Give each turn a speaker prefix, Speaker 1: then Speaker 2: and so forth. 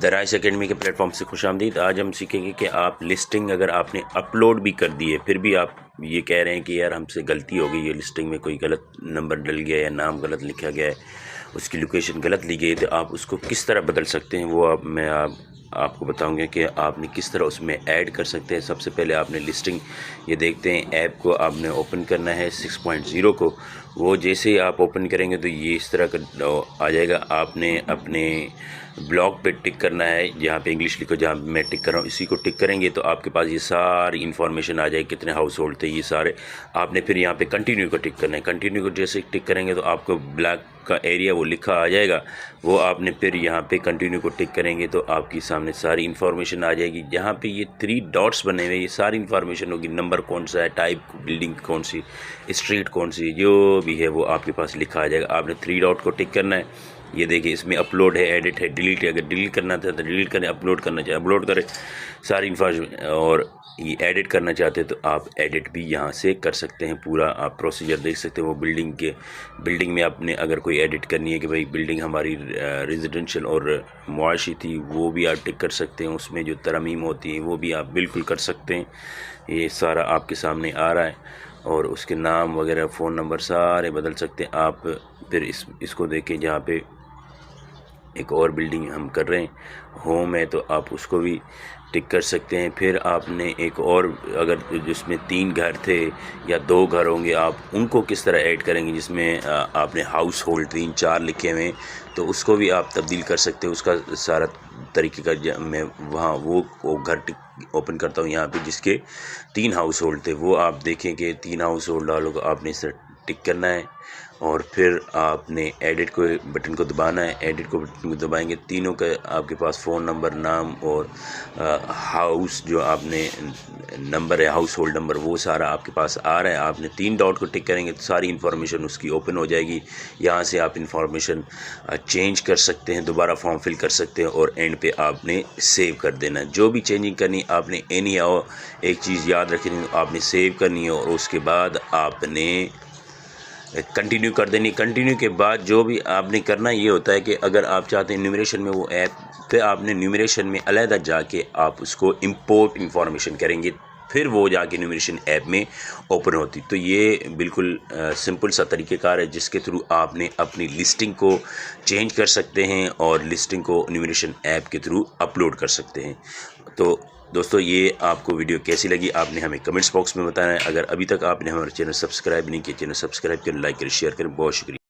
Speaker 1: दराइश academy के platform से खुशामदीद। आज हम सीखेंगे कि आप लिस्टिंग अगर आपने अपलोड भी कर दी है, फिर भी आप ये कह रहे हैं कि यार हमसे गलती हो गई, ये लिस्टिंग में कोई गलत नंबर डल गया या नाम गलत लिखा गया है, उसकी लोकेशन गलत ली गई है, तो आप उसको किस तरह बदल सकते हैं। वो मैं आपको बताऊंगा कि आपने किस तरह उसमें ऐड कर सकते हैं। सबसे पहले आपने लिस्टिंग ये देखते हैं, ऐप को आपने ओपन करना है 6.0 को। वो जैसे ही आप ओपन करेंगे तो ये इस तरह का आ जाएगा। आपने अपने ब्लॉग पे टिक करना है, जहाँ पे इंग्लिश लिखो, जहाँ मैं टिक कर रहा हूँ इसी को टिक करेंगे तो आपके पास ये सारी इन्फॉर्मेशन आ जाएगी, कितने हाउस होल्ड थे ये सारे। आपने फिर यहाँ पे कंटिन्यू को टिक करना है। कंटिन्यू को जैसे टिक करेंगे तो आपको ब्लैक का एरिया वो लिखा आ जाएगा। वो आपने फिर यहाँ पे कंटिन्यू को टिक करेंगे तो आपकी सामने सारी इन्फॉर्मेशन आ जाएगी। जहाँ पे ये 3 डॉट्स बने हुए, ये सारी इन्फॉर्मेशन होगी। नंबर कौन सा है, टाइप बिल्डिंग कौन सी, स्ट्रीट कौन सी, जो भी है वो आपके पास लिखा आ जाएगा। आपने 3 डॉट को टिक करना है। ये देखिए इसमें अपलोड है, एडिट है, डिलीट है। अगर डिलीट करना था तो डिलीट करें, अपलोड करना चाहे अपलोड करें सारी इन्फॉर्मेशन। और ये एडिट करना चाहते हैं तो आप एडिट भी यहाँ से कर सकते हैं। पूरा आप प्रोसीजर देख सकते हैं। वो बिल्डिंग में आपने अगर कोई एडिट करनी है कि भाई बिल्डिंग हमारी रेजिडेंशियल और मुआशी थी, वो भी आप टिक कर सकते हैं। उसमें जो तरमीम होती है वो भी आप बिल्कुल कर सकते हैं। ये सारा आपके सामने आ रहा है और उसके नाम वगैरह, फ़ोन नंबर सारे बदल सकते हैं आप। फिर इसको देखें, जहाँ पे एक और बिल्डिंग हम कर रहे हैं, होम है, तो आप उसको भी टिक कर सकते हैं। फिर आपने एक और, अगर जिसमें 3 घर थे या 2 घर होंगे, आप उनको किस तरह ऐड करेंगे, जिसमें आपने हाउस होल्ड 3-4 लिखे हुए, तो उसको भी आप तब्दील कर सकते हैं। उसका सारा तरीके का मैं वहाँ वो घर ओपन करता हूँ यहाँ पे, जिसके 3 हाउस होल्ड थे। वो आप देखें कि 3 हाउस होल्ड वालों को आपने इस तरह टिक करना है और फिर आपने एडिट को बटन को दबाना है। एडिट को बटन को दबाएंगे, तीनों का आपके पास फ़ोन नंबर, नाम और हाउस जो आपने नंबर है, हाउस होल्ड नंबर, वो सारा आपके पास आ रहा है। आपने 3 डॉट को टिक करेंगे तो सारी इन्फॉर्मेशन उसकी ओपन हो जाएगी। यहाँ से आप इन्फॉर्मेशन चेंज कर सकते हैं, दोबारा फॉर्म फिल कर सकते हैं और एंड पे आपने सेव कर देना है। जो भी चेंजिंग करनी आपने एनी आओ, एक चीज़ याद रखनी, आपने सेव करनी है और उसके बाद आपने कंटिन्यू कर देनी। कंटिन्यू के बाद जो भी आपने करना ये होता है कि अगर आप चाहते हैं न्यूमरेशन में वो ऐप, फिर आपने न्यूमरेशन में अलहदा जाके आप उसको इंपोर्ट इन्फॉर्मेशन करेंगे, फिर वो जाके न्यूमरेशन ऐप में ओपन होती। तो ये बिल्कुल सिंपल सा तरीक़ेकार है जिसके थ्रू आपने अपनी लिस्टिंग को चेंज कर सकते हैं और लिस्टिंग को न्यूमरेशन ऐप के थ्रू अपलोड कर सकते हैं। तो दोस्तों, ये आपको वीडियो कैसी लगी आपने हमें कमेंट्स बॉक्स में बताना है। अगर अभी तक आपने हमारे चैनल सब्सक्राइब नहीं किया, चैनल सब्सक्राइब करें, लाइक करें, शेयर करें। बहुत शुक्रिया।